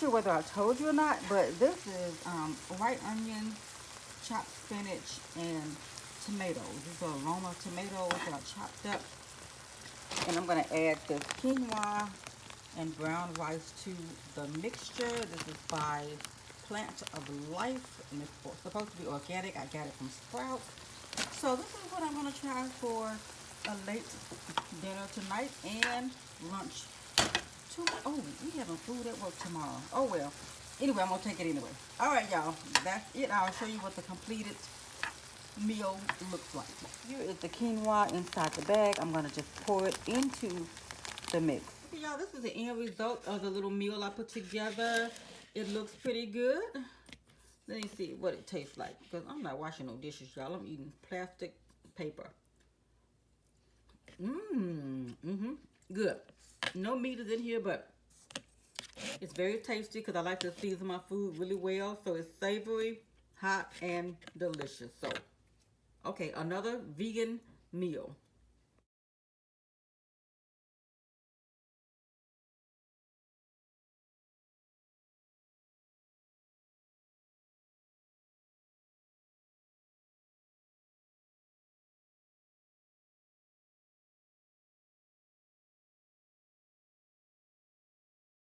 sure whether I told you or not, but this is white onion, chopped spinach, and tomatoes. These are aroma tomatoes that are chopped up. And I'm going to add this quinoa and brown rice to the mixture. This is by Plant of Life, and it's supposed to be organic. I got it from Sprouts. So this is what I'm going to try for a late dinner tonight and lunch. Oh, we having food at work tomorrow. Oh well. Anyway, I'm going to take it anyway. All right, y'all. That's it. I'll show you what the completed meal looks like. Here is the quinoa inside the bag. I'm going to just pour it into the mix. Okay, y'all, this is the end result of the little meal I put together. It looks pretty good. Let me see what it tastes like, because I'm not washing no dishes, y'all. I'm eating plastic paper. Good. No meat is in here, but it's very tasty because I like to season my food really well. So it's savory, hot, and delicious. So, okay, another vegan meal.